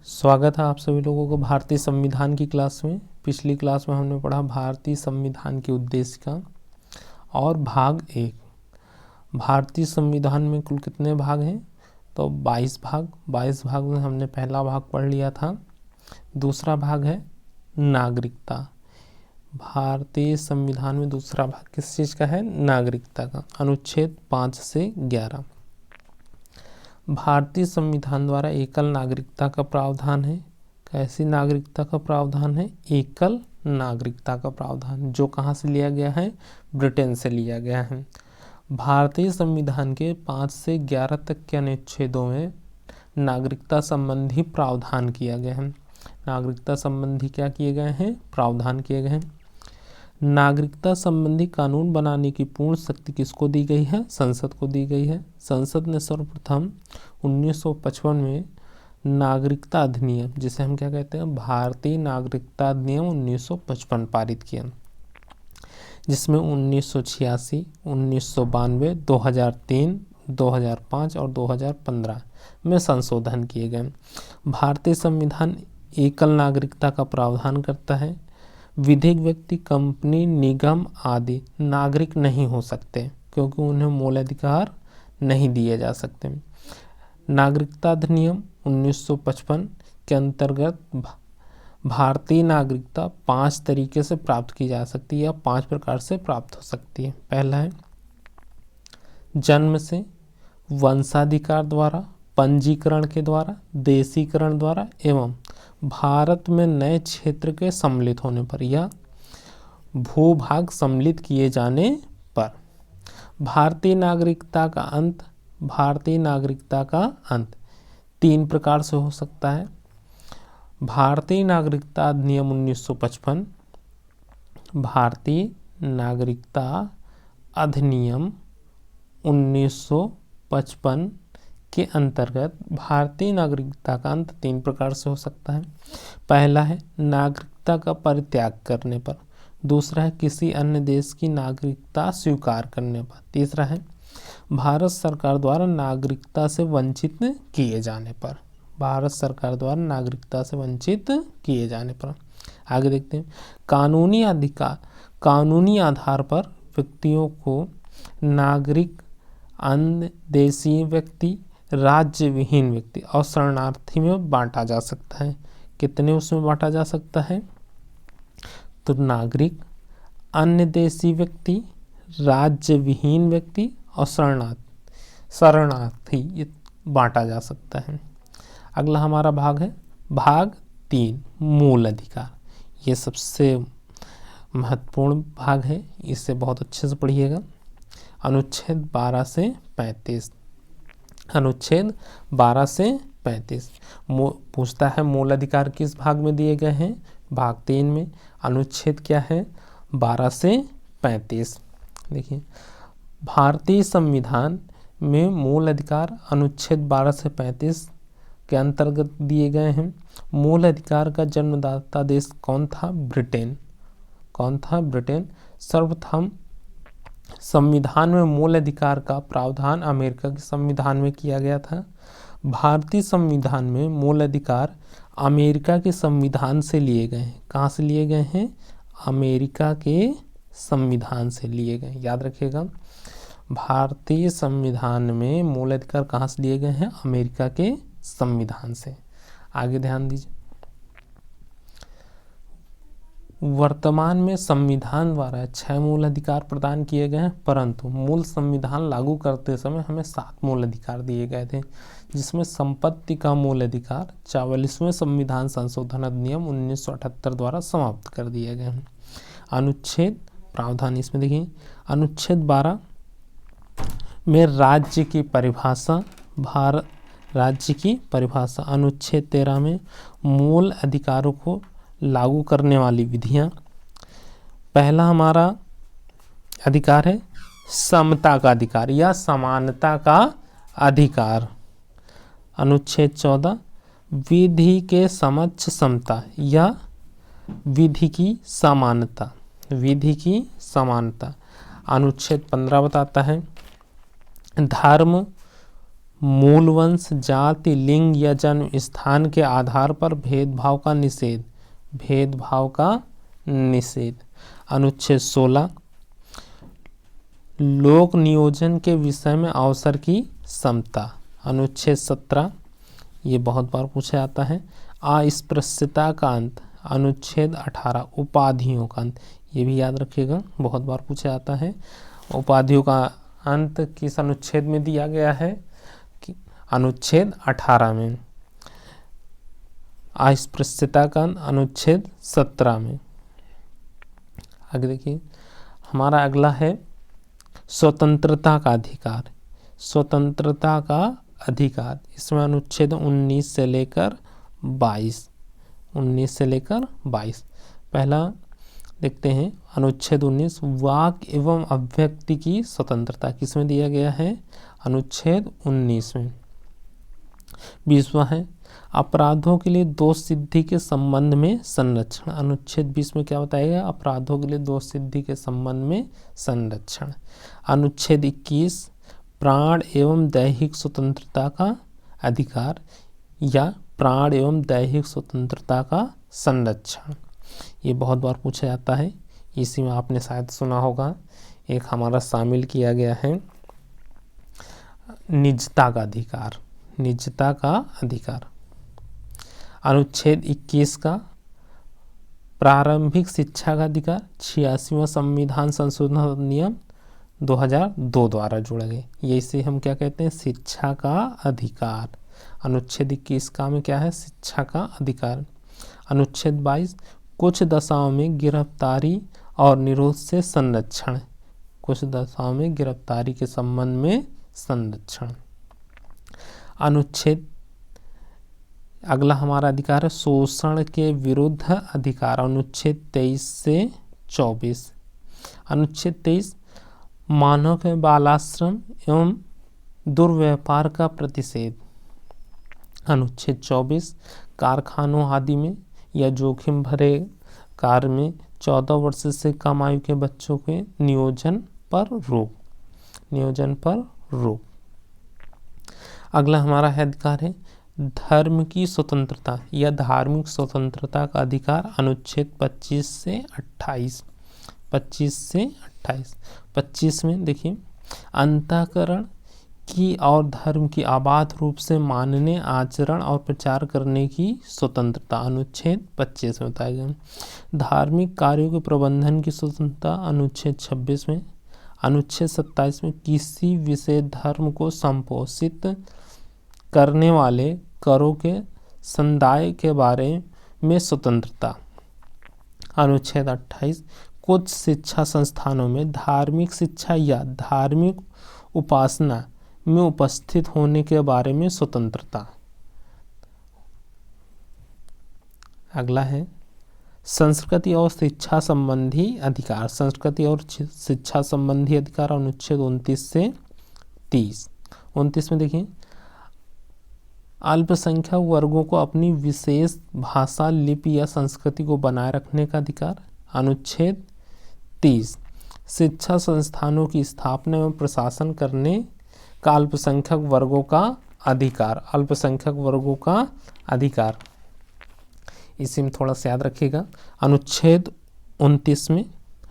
स्वागत है आप सभी लोगों को भारतीय संविधान की क्लास में। पिछली क्लास में हमने पढ़ा भारतीय संविधान के उद्देश्य का और भाग 1। भारतीय संविधान में कुल कितने भाग हैं? तो 22 भाग में हमने पहला भाग पढ़ लिया था। दूसरा भाग है नागरिकता। भारतीय संविधान में दूसरा भाग किस चीज़ का है? नागरिकता का। अनुच्छेद 5 से 11। भारतीय संविधान द्वारा एकल नागरिकता का प्रावधान है। कैसी नागरिकता का प्रावधान है? एकल नागरिकता का प्रावधान, जो कहाँ से लिया गया है? ब्रिटेन से लिया गया है। भारतीय संविधान के 5 से 11 तक के अनुच्छेदों में नागरिकता संबंधी प्रावधान किया गया है। नागरिकता संबंधी क्या किए गए हैं? प्रावधान किए गए हैं। नागरिकता संबंधी कानून बनाने की पूर्ण शक्ति किसको दी गई है? संसद को दी गई है। संसद ने सर्वप्रथम 1955 में नागरिकता अधिनियम, जिसे हम क्या कहते हैं? भारतीय नागरिकता अधिनियम 1955 पारित किया, जिसमें 1986, 1992, 2003, 2005 और 2015 में संशोधन किए गए। भारतीय संविधान एकल नागरिकता का प्रावधान करता है। विधिक व्यक्ति, कंपनी, निगम आदि नागरिक नहीं हो सकते, क्योंकि उन्हें मूल अधिकार नहीं दिए जा सकते। नागरिकता अधिनियम 1955 के अंतर्गत भारतीय नागरिकता 5 तरीके से प्राप्त की जा सकती है या 5 प्रकार से प्राप्त हो सकती है। पहला है जन्म से, वंशाधिकार द्वारा, पंजीकरण के द्वारा, देशीकरण द्वारा एवं भारत में नए क्षेत्र के सम्मिलित होने पर या भूभाग सम्मिलित किए जाने पर। भारतीय नागरिकता का अंत 3 प्रकार से हो सकता है। भारतीय नागरिकता अधिनियम 1955, भारतीय नागरिकता अधिनियम 1955 के अंतर्गत भारतीय नागरिकता का अंत 3 प्रकार से हो सकता है। पहला है नागरिकता का परित्याग करने पर। दूसरा है किसी अन्य देश की नागरिकता स्वीकार करने पर। तीसरा है भारत सरकार द्वारा नागरिकता से वंचित किए जाने पर। भारत सरकार द्वारा नागरिकता से वंचित किए जाने पर। आगे देखते हैं। कानूनी आधार पर व्यक्तियों को नागरिक, अन्य देशीय व्यक्ति, राज्य विहीन व्यक्ति और शरणार्थी में बांटा जा सकता है। कितने उसमें बांटा जा सकता है? तो नागरिक, अन्य देशी व्यक्ति, राज्य विहीन व्यक्ति और शरणार्थी ये बांटा जा सकता है। अगला हमारा भाग है भाग 3, मूल अधिकार। ये सबसे महत्वपूर्ण भाग है, इसे बहुत अच्छे से पढ़िएगा। अनुच्छेद 12 से 35। अनुच्छेद 12 से 35 पूछता है मूल अधिकार किस भाग में दिए गए हैं? भाग 3 में। अनुच्छेद क्या है? 12 से 35। देखिए, भारतीय संविधान में मूल अधिकार अनुच्छेद 12 से 35 के अंतर्गत दिए गए हैं। मूल अधिकार का जन्मदाता देश कौन था? ब्रिटेन। कौन था? ब्रिटेन। सर्वप्रथम संविधान में मूल अधिकार का प्रावधान अमेरिका के संविधान में किया गया था। भारतीय संविधान में मूल अधिकार अमेरिका के संविधान से लिए गए हैं। कहाँ से लिए गए हैं? अमेरिका के संविधान से लिए गए। याद रखिएगा, भारतीय संविधान में मूल अधिकार कहाँ से लिए गए हैं? अमेरिका के संविधान से। आगे ध्यान दीजिए। वर्तमान में संविधान द्वारा 6 मूल अधिकार प्रदान किए गए हैं, परंतु मूल संविधान लागू करते समय हमें 7 मूल अधिकार दिए गए थे, जिसमें संपत्ति का मूल अधिकार 44वें संविधान संशोधन अधिनियम 1978 द्वारा समाप्त कर दिए गए हैं। अनुच्छेद प्रावधान इसमें देखिए, अनुच्छेद 12 में राज्य की परिभाषा, अनुच्छेद 13 में मूल अधिकारों को लागू करने वाली विधियां। पहला हमारा अधिकार है समता का अधिकार या समानता का अधिकार। अनुच्छेद 14 विधि के समक्ष समता या विधि की समानता। विधि की समानता। अनुच्छेद 15 बताता है धर्म, मूल वंश, जाति, लिंग या जन्म स्थान के आधार पर भेदभाव का निषेध, भेदभाव का निषेध। अनुच्छेद 16 लोक नियोजन के विषय में अवसर की समता। अनुच्छेद 17 ये बहुत बार पूछा जाता है। अस्पृश्यता का अंत। अनुच्छेद 18 उपाधियों का अंत, ये भी याद रखिएगा, बहुत बार पूछा जाता है। उपाधियों का अंत किस अनुच्छेद में दिया गया है? कि अनुच्छेद 18 में। अस्पृश्यता का अंत अनुच्छेद 17 में। आगे देखिए, हमारा अगला है स्वतंत्रता का अधिकार। स्वतंत्रता का अधिकार, इसमें अनुच्छेद 19 से लेकर 22, 19 से लेकर 22। पहला देखते हैं अनुच्छेद 19 वाक एवं अभिव्यक्ति की स्वतंत्रता, किसमें दिया गया है? अनुच्छेद 19 में। 20वां है अपराधों के लिए दोष सिद्धि के संबंध में संरक्षण। अनुच्छेद 20 में क्या बताएगा? अपराधों के लिए दोष सिद्धि के संबंध में संरक्षण। अनुच्छेद 21 प्राण एवं दैहिक स्वतंत्रता का अधिकार या प्राण एवं दैहिक स्वतंत्रता का संरक्षण, ये बहुत बार पूछा जाता है। इसी में आपने शायद सुना होगा, एक हमारा शामिल किया गया है निजता का अधिकार, निजता का अधिकार। अनुच्छेद 21 का प्रारंभिक शिक्षा का अधिकार 86वां संविधान संशोधन अधिनियम 2002 द्वारा जोड़ा गया, ये इसे हम क्या कहते हैं? शिक्षा का अधिकार। अनुच्छेद 21 का में क्या है? शिक्षा का अधिकार। अनुच्छेद 22 कुछ दशाओं में गिरफ्तारी और निरोध से संरक्षण, कुछ दशाओं में गिरफ्तारी के संबंध में संरक्षण। अनुच्छेद अगला हमारा अधिकार है शोषण के विरुद्ध अधिकार। अनुच्छेद 23 से 24। अनुच्छेद 23 मानव के बालाश्रम एवं दुर्व्यापार का प्रतिषेध। अनुच्छेद 24 कारखानों आदि में या जोखिम भरे कार्य में 14 वर्ष से कम आयु के बच्चों के नियोजन पर रोक, नियोजन पर रोक। अगला हमारा है अधिकार है धर्म की स्वतंत्रता या धार्मिक स्वतंत्रता का अधिकार। अनुच्छेद 25 से 28, 25 से 28। 25 में देखिए अंतःकरण की और धर्म की अबाध रूप से मानने, आचरण और प्रचार करने की स्वतंत्रता। अनुच्छेद 25 में बताया गया। धार्मिक कार्यों के प्रबंधन की स्वतंत्रता। अनुच्छेद 26 में। अनुच्छेद 27 में किसी विशेष धर्म को संपोषित करने वाले करों के संदाय के बारे में स्वतंत्रता। अनुच्छेद 28 कुछ शिक्षा संस्थानों में धार्मिक शिक्षा या धार्मिक उपासना में उपस्थित होने के बारे में स्वतंत्रता। अगला है संस्कृति और शिक्षा संबंधी अधिकार। संस्कृति और शिक्षा संबंधी अधिकार अनुच्छेद 29 से 30। 29 में देखिए अल्पसंख्यक वर्गों को अपनी विशेष भाषा, लिपि या संस्कृति को बनाए रखने का अधिकार। अनुच्छेद 30 शिक्षा संस्थानों की स्थापना एवं प्रशासन करने का अल्पसंख्यक वर्गों का अधिकार। अल्पसंख्यक वर्गों का अधिकार, इसी में थोड़ा सा याद रखिएगा। अनुच्छेद 29 में,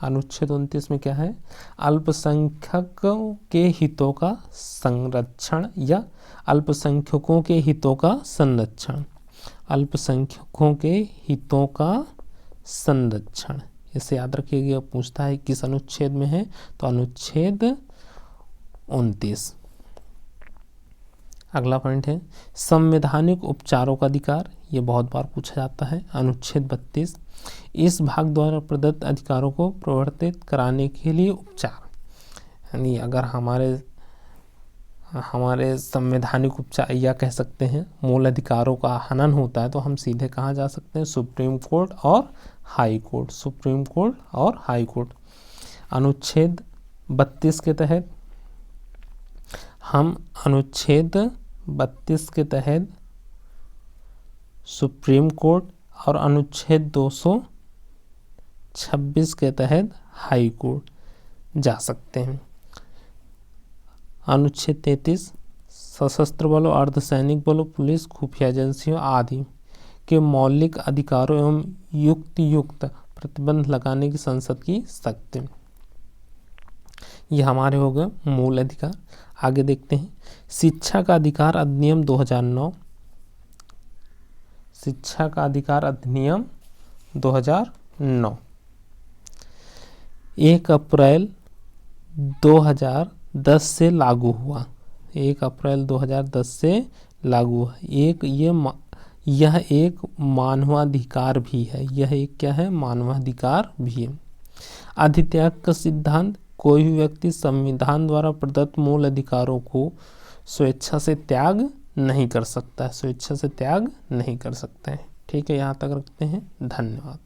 अनुच्छेद 29 में क्या है? अल्पसंख्यकों के हितों का संरक्षण या अल्पसंख्यकों के हितों का संरक्षण। अल्पसंख्यकों के हितों का संरक्षण, इसे याद रखिएगा। पूछता है किस अनुच्छेद में है, तो अनुच्छेद 29। अगला पॉइंट है संवैधानिक उपचारों का अधिकार, ये बहुत बार पूछा जाता है। अनुच्छेद 32 इस भाग द्वारा प्रदत्त अधिकारों को प्रवर्तित कराने के लिए उपचार, यानी अगर हमारे संवैधानिक उपचार या कह सकते हैं मूल अधिकारों का हनन होता है तो हम सीधे कहाँ जा सकते हैं? सुप्रीम कोर्ट और हाई कोर्ट, सुप्रीम कोर्ट और हाई कोर्ट। अनुच्छेद 32 के तहत हम अनुच्छेद 32 के तहत सुप्रीम कोर्ट और अनुच्छेद 226 के तहत हाई कोर्ट जा सकते हैं। अनुच्छेद 33 सशस्त्र बलों, अर्धसैनिक बलों, पुलिस, खुफिया एजेंसियों आदि के मौलिक अधिकारों एवं युक्त प्रतिबंध लगाने की संसद की शक्ति। ये हमारे हो गए मूल अधिकार। आगे देखते हैं शिक्षा का अधिकार अधिनियम 2009। शिक्षा का अधिकार अधिनियम 2009 1 अप्रैल 2010 से लागू हुआ। 1 अप्रैल 2010 से लागू हुआ। यह एक मानवाधिकार भी है। यह एक क्या है? मानवाधिकार भी है। अधित्याग का सिद्धांत, कोई भी व्यक्ति संविधान द्वारा प्रदत्त मूल अधिकारों को स्वेच्छा से त्याग नहीं कर सकता है। स्वेच्छा से त्याग नहीं कर सकते हैं। ठीक है, यहाँ तक रखते हैं। धन्यवाद।